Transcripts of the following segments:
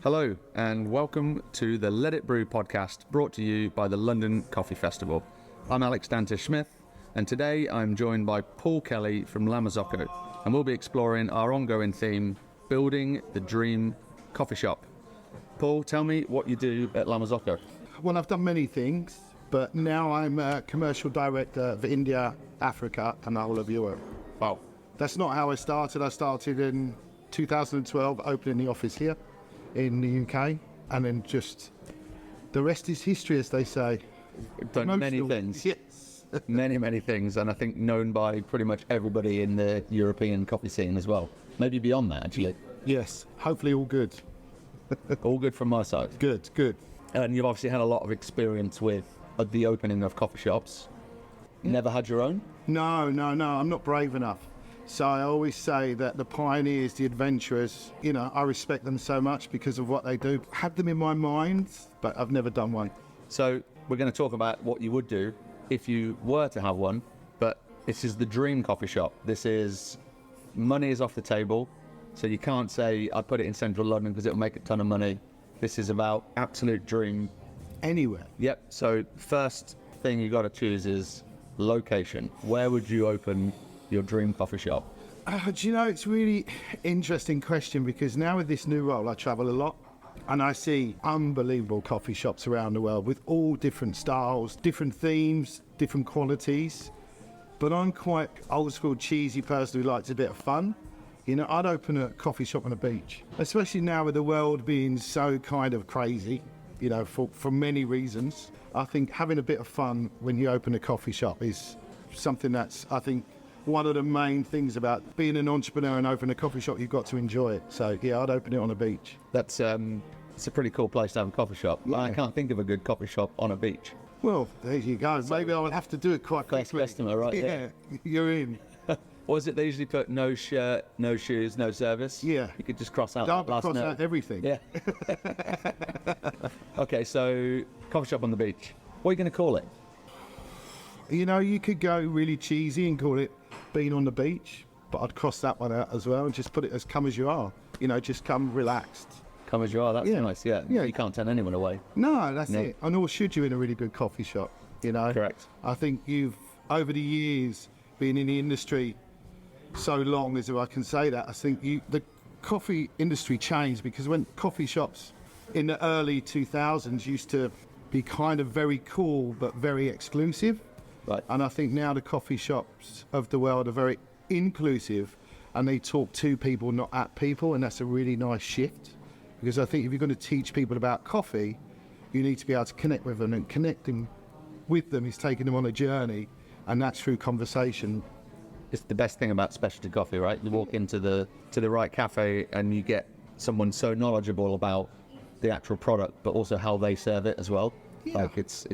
Hello and welcome to the Let It Brew podcast, brought to you by the London Coffee Festival. I'm Alex Dantish-Smith, and today I'm joined by Paul Kelly from Marzocco, and we'll be exploring our ongoing theme, building the dream coffee shop. Paul, tell me what you do at Marzocco. Well, I've done many things, but now I'm a commercial director for India, Africa, and the whole of Europe. Wow. That's not how I started. I started in 2012, opening the office here in the UK, and then just the rest is history, as they say. Done many things. Yes. many things, and I think known by pretty much everybody in the European coffee scene as well. Maybe beyond that, actually. Yes, hopefully all good. All good from my side. Good. And you've obviously had a lot of experience with the opening of coffee shops. Never had your own? No, I'm not brave enough. So I always say that the pioneers, the adventurers, I respect them so much because of what they do. Had them in my mind, but I've never done one. So we're going to talk about what you would do if you were to have one, but this is the dream coffee shop. This is, money is off the table, so you can't say, I put it in central London because it'll make a ton of money. This is about absolute dream. Anywhere. Yep, so first thing you got to choose is location. Where would you open your dream coffee shop? Do you know, it's a really interesting question because now with this new role, I travel a lot and I see unbelievable coffee shops around the world with all different styles, different themes, different qualities. But I'm quite old school, cheesy person who likes a bit of fun. I'd open a coffee shop on a beach, especially now with the world being so kind of crazy, for many reasons. I think having a bit of fun when you open a coffee shop is something that's, I think, one of the main things about being an entrepreneur and opening a coffee shop. You've got to enjoy it. So yeah, I'd open it on a beach. That's it's a pretty cool place to have a coffie shop. Yeah. I can't think of a good coffee shop on a beach. Well, there you go. So maybe I would have to do it quite quickly. First customer, right? Yeah, you're in. Or is it they usually put no shirt, no shoes, no service? Yeah. You could just cross out Don't that last cross note. out everything. Yeah. Okay, so coffee shop on the beach. What are you going to call it? You could go really cheesy and call it Being on the Beach, but I'd cross that one out as well and just put it as come as you are. Just come relaxed. Come as you are, that's nice, yeah. You can't turn anyone away. No, that's it. And nor should you in a really good coffee shop, Correct. I think you've, over the years, been in the industry so long, as if I can say that, I think the coffee industry changed because when coffee shops in the early 2000s used to be kind of very cool but very exclusive. Right. And I think now the coffee shops of the world are very inclusive and they talk to people, not at people, and that's a really nice shift. Because I think if you're going to teach people about coffee, you need to be able to connect with them, and connecting with them is taking them on a journey, and that's through conversation. It's the best thing about specialty coffee, right? You walk into the right cafe and you get someone so knowledgeable about the actual product, but also how they serve it as well. Yeah. Like it's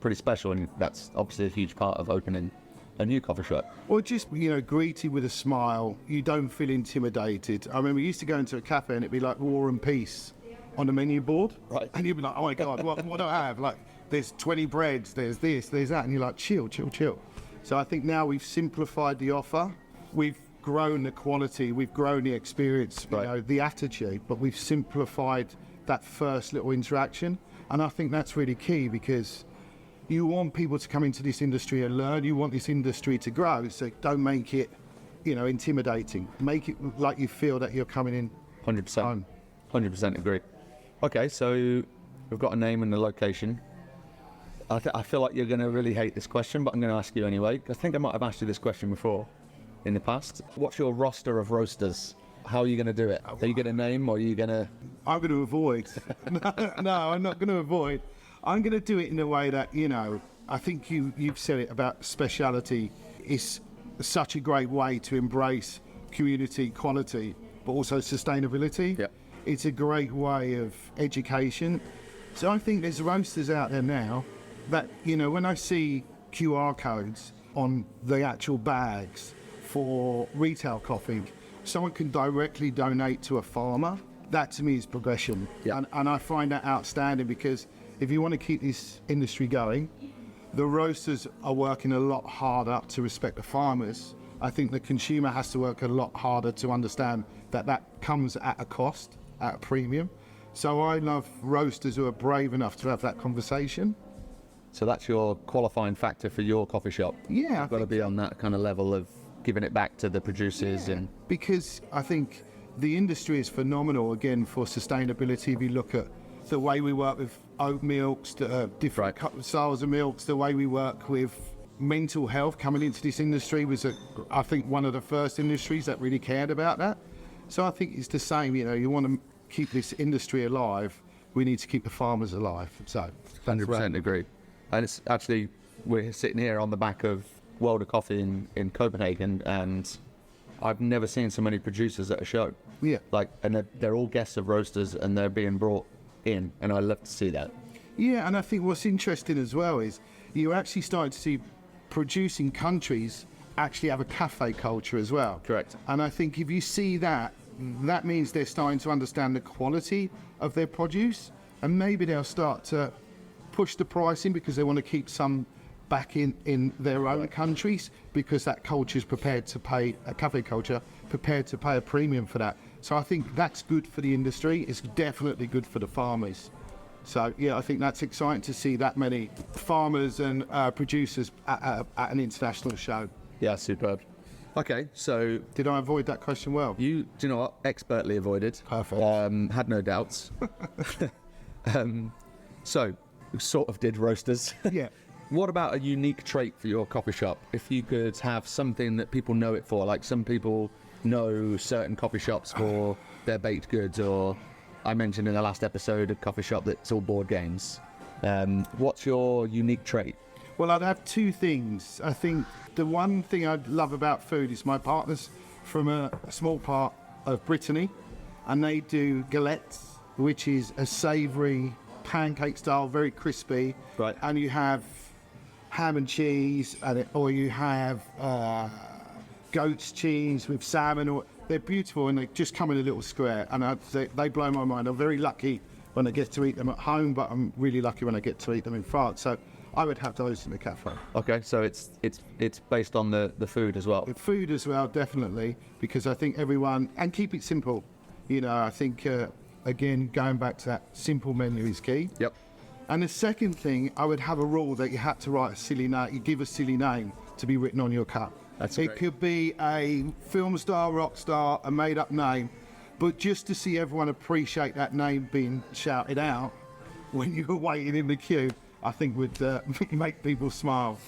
pretty special, and that's obviously a huge part of opening a new coffee shop. Or just, greeted with a smile. You don't feel intimidated. I remember we used to go into a cafe and it'd be like War and Peace on the menu board. Right. And you'd be like, oh my God, what do I have? Like, there's 20 breads, there's this, there's that. And you're like, chill. So I think now we've simplified the offer. We've grown the quality, we've grown the experience, the attitude, but we've simplified that first little interaction. And I think that's really key because you want people to come into this industry and learn. You want this industry to grow. So don't make it, intimidating. Make it like you feel that you're coming in. 100%. 100% agree. Okay, so we've got a name and a location. I feel like you're going to really hate this question, but I'm going to ask you anyway. I think I might have asked you this question before in the past. What's your roster of roasters? How are you going to do it? Are you going to name, or are you going to... I'm going to avoid. No, I'm not going to avoid. I'm going to do it in a way that, I think you've said it about speciality. It's such a great way to embrace community, quality, but also sustainability. Yep. It's a great way of education. So I think there's roasters out there now that, when I see QR codes on the actual bags for retail coffee, someone can directly donate to a farmer. That to me is progression. Yep. And I find that outstanding because if you want to keep this industry going, the roasters are working a lot harder to respect the farmers. I think the consumer has to work a lot harder to understand that that comes at a cost, at a premium. So I love roasters who are brave enough to have that conversation. So that's your qualifying factor for your coffee shop. Yeah, You've got to be on that kind of level of giving it back to the producers. And because I think the industry is phenomenal, again, for sustainability. If you look at the way we work with oat milks, different styles of milks, the way we work with mental health coming into this industry was, I think, one of the first industries that really cared about that. So I think it's the same, you want to keep this industry alive, we need to keep the farmers alive. So 100% agree. And it's actually, we're sitting here on the back of World of Coffee in Copenhagen, and I've never seen so many producers at a show. Yeah. And they're all guests of roasters, and they're being brought in, and I love to see that. Yeah, and I think what's interesting as well is you're actually starting to see producing countries actually have a cafe culture as well. Correct. And I think if you see that, that means they're starting to understand the quality of their produce, and maybe they'll start to push the pricing because they want to keep some back in their own countries, because that culture is prepared to pay, a cafe culture, prepared to pay a premium for that. So I think that's good for the industry. It's definitely good for the farmers. So yeah, I think that's exciting to see that many farmers and producers at an international show. Yeah, superb. Okay, so Did I avoid that question well? do you know what? Expertly avoided. Perfect. Had no doubts. So, we sort of did roasters. Yeah. What about a unique trait for your coffee shop? If you could have something that people know it for, like some people know certain coffee shops for their baked goods, or I mentioned in the last episode a coffee shop that's all board games. What's your unique trait? Well, I'd have two things. I think the one thing I love about food is my partner's from a small part of Brittany, and they do galettes, which is a savoury pancake style, very crispy. Right. And you have ham and cheese, or you have goat's cheese with salmon. Or they're beautiful, and they just come in a little square, and they blow my mind. I'm very lucky when I get to eat them at home, but I'm really lucky when I get to eat them in France. So I would have those in the cafe. Okay, so it's based on the food as well. The food as well, definitely, because I think everyone, and keep it simple. I think, again, going back to that simple menu is key. Yep. And the second thing, I would have a rule that you had to write a silly name, you give a silly name to be written on your cup. That's It great. could be a film star, rock star, a made-up name, but just to see everyone appreciate that name being shouted out when you were waiting in the queue, I think would make people smile.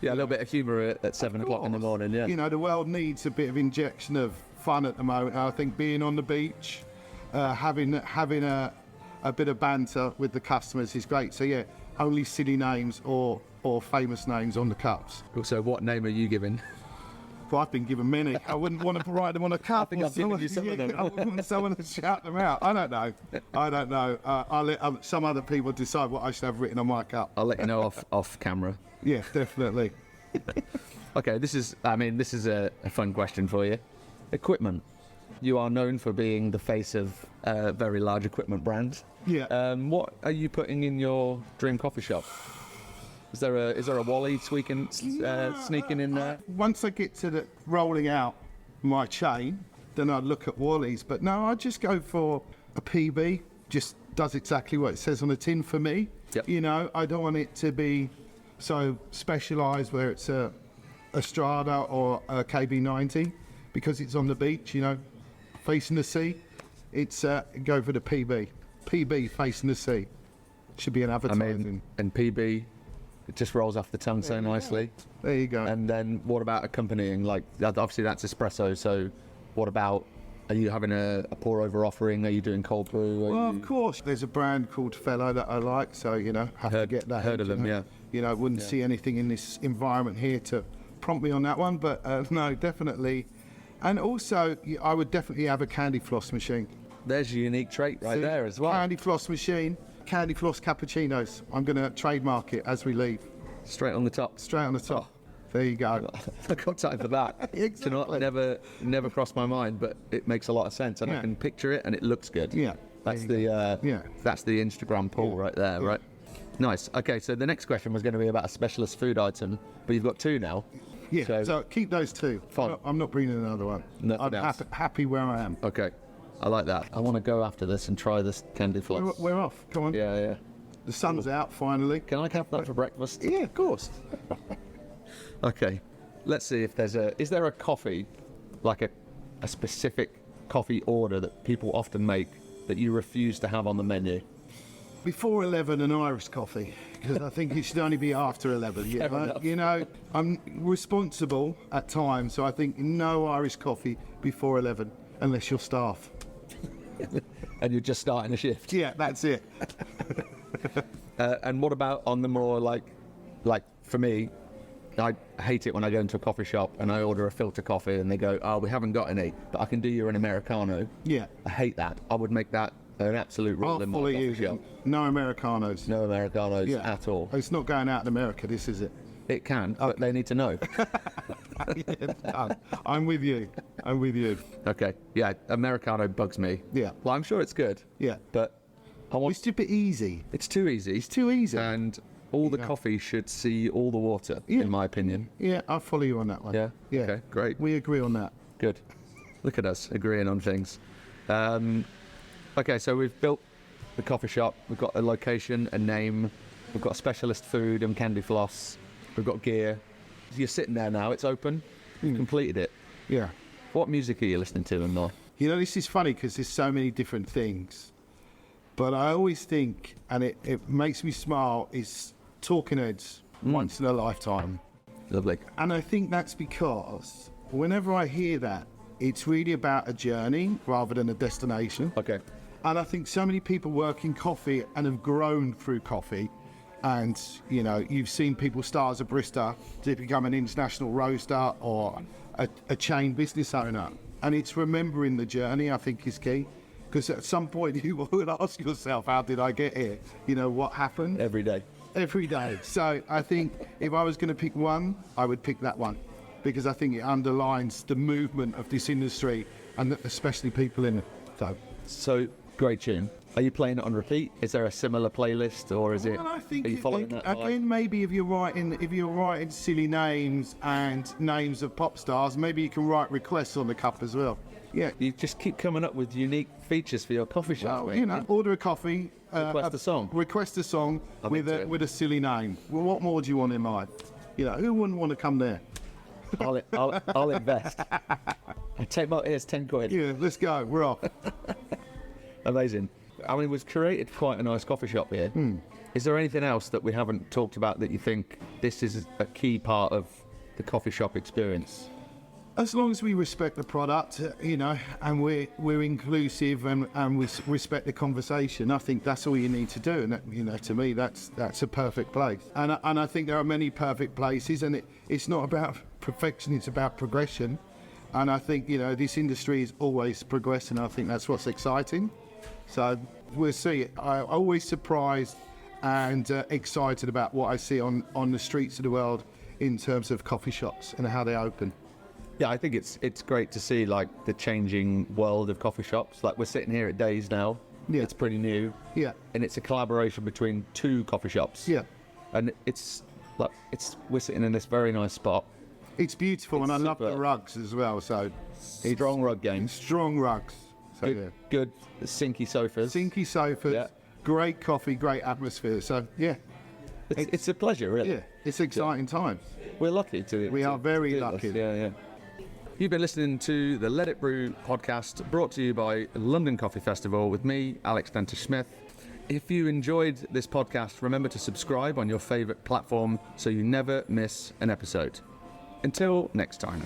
Yeah, a little bit of humour at 7 o'clock in the morning, yeah. The world needs a bit of injection of fun at the moment. I think being on the beach, having a bit of banter with the customers is great. So yeah, only silly names or famous names on the cups. So what name are you giving? Well, I've been given many. I wouldn't want to write them on a cup. I think I've given you some of them. I wouldn't want someone to shout them out. I don't know. I'll let some other people decide what I should have written on my cup. I'll let you know off camera. Yeah, definitely. Okay, this is a fun question for you. Equipment. You are known for being the face of a very large equipment brand. Yeah. What are you putting in your dream coffee shop? Is there a Wally sneaking in there? Once I get to the rolling out my chain, then I'd look at Wally's. But no, I'd just go for a PB. Just does exactly what it says on the tin for me. Yep. I don't want it to be so specialised where it's a Strada or a KB90 because it's on the beach, facing the sea. It's go for the PB. PB facing the sea. Should be an advertising. And PB, it just rolls off the tongue so nicely. There you go. And then what about accompanying? Like, obviously that's espresso, so what about, are you having a pour over offering? Are you doing cold brew? Of course. There's a brand called Fellow that I like, so, have to get that. Heard of them, yeah. I wouldn't see anything in this environment here to prompt me on that one, but no, definitely. And also, I would definitely have a candy floss machine. There's your unique trait right there as well. Candy floss machine, candy floss cappuccinos. I'm going to trademark it as we leave. Straight on the top. Straight on the top. There you go. I've got time for that. Exactly. Never crossed my mind, but it makes a lot of sense, and I can picture it, and it looks good. Yeah. That's that's the Instagram pull right there, right? Nice. Okay, so the next question was going to be about a specialist food item, but you've got two now. Yeah. So keep those two. Fine. I'm not bringing another one. Nothing I'm else. happy where I am. Okay. I like that. I want to go after this and try this candy floss. We're off. Come on. Yeah. The sun's out finally. Can I have that for breakfast? Yeah, of course. Okay. Let's see if is there a coffee, like a specific coffee order that people often make that you refuse to have on the menu? Before 11, an Irish coffee, because I think it should only be after 11. Fair enough. You know, I'm responsible at times, so I think no Irish coffee before 11, unless you're staff. And you're just starting a shift. Yeah, that's it. And what about on the more like for me, I hate it when I go into a coffee shop and I order a filter coffee and they go, "Oh, we haven't got any, but I can do you an Americano." Yeah. I hate that. I would make that an absolute rule I'll in my follow coffee you. shop. No Americanos. No Americanos Yeah. at all. It's not going out in America, this is it. It can, but they need to know. Yeah, I'm with you. I'm with you. Okay. Yeah, Americano bugs me. Yeah. Well, I'm sure it's good. Yeah. But I want. It's a bit easy. It's too easy. It's too easy. And all the Yeah. coffee should see all the water, Yeah. in my opinion. Yeah, I'll follow you on that one. Yeah? Yeah. Okay, great. We agree on that. Good. Look at us agreeing on things. Okay, so we've built the coffee shop. We've got a location, a name. We've got specialist food and candy floss. We've got gear. You're sitting there now. It's open. You've completed it. Yeah. What music are you listening to and not? You know, this is funny because there's so many different things. But I always think, and it makes me smile, is Talking Heads, Once in a Lifetime. Lovely. And I think that's because whenever I hear that, it's really about a journey rather than a destination. Okay. And I think so many people work in coffee and have grown through coffee. And, you know, you've seen people start as a barista to become an international roaster or a chain business owner. And it's remembering the journey, I think, is key. Because at some point you will ask yourself, how did I get here? You know, what happened? Every day. Every day. So I think if I was going to pick one, I would pick that one. Because I think it underlines the movement of this industry and especially people in it. So, great tune. Are you playing it on repeat? Is there a similar playlist, or is it? Well, I think are you following that? again, maybe if you're writing silly names and names of pop stars, maybe you can write requests on the cup as well. Yeah. You just keep coming up with unique features for your coffee shop. Well, you know, order a coffee. Request a song. Request a song I'm with into it. a silly name. Well, what more do you want in life? You know, who wouldn't want to come there? I'll invest. I take my here's 10 quid. Yeah, let's go. We're off. Amazing. I mean, we've created quite a nice coffee shop here. Is there anything else that we haven't talked about that you think this is a key part of the coffee shop experience? As long as we respect the product, you know, and we're inclusive and we respect the conversation, I think that's all you need to do. And that, you know, to me, that's a perfect place. And I think there are many perfect places, and it's not about perfection; it's about progression. And I think, you know, this industry is always progressing. I think that's what's exciting. So we'll see. I'm always surprised and excited about what I see on the streets of the world in terms of coffee shops and how they open. Yeah, I think it's great to see like the changing world of coffee shops. Like we're sitting here at Days now. Yeah. It's pretty new. Yeah. And it's a collaboration between two coffee shops. Yeah. And we're sitting in this very nice spot. It's beautiful, and I love the superb. rugs as well. So Strong rug games. strong rugs. So yeah. Good sinky sofas. Sinky sofas, Yeah. great coffee, great atmosphere. So yeah, It's a pleasure, really. yeah, it's exciting times. We're lucky to. We are very do lucky. this. Yeah. You've been listening to the Let It Brew podcast, brought to you by London Coffee Festival with me, Alex Smith. If you enjoyed this podcast, remember to subscribe on your favourite platform so you never miss an episode. Until next time.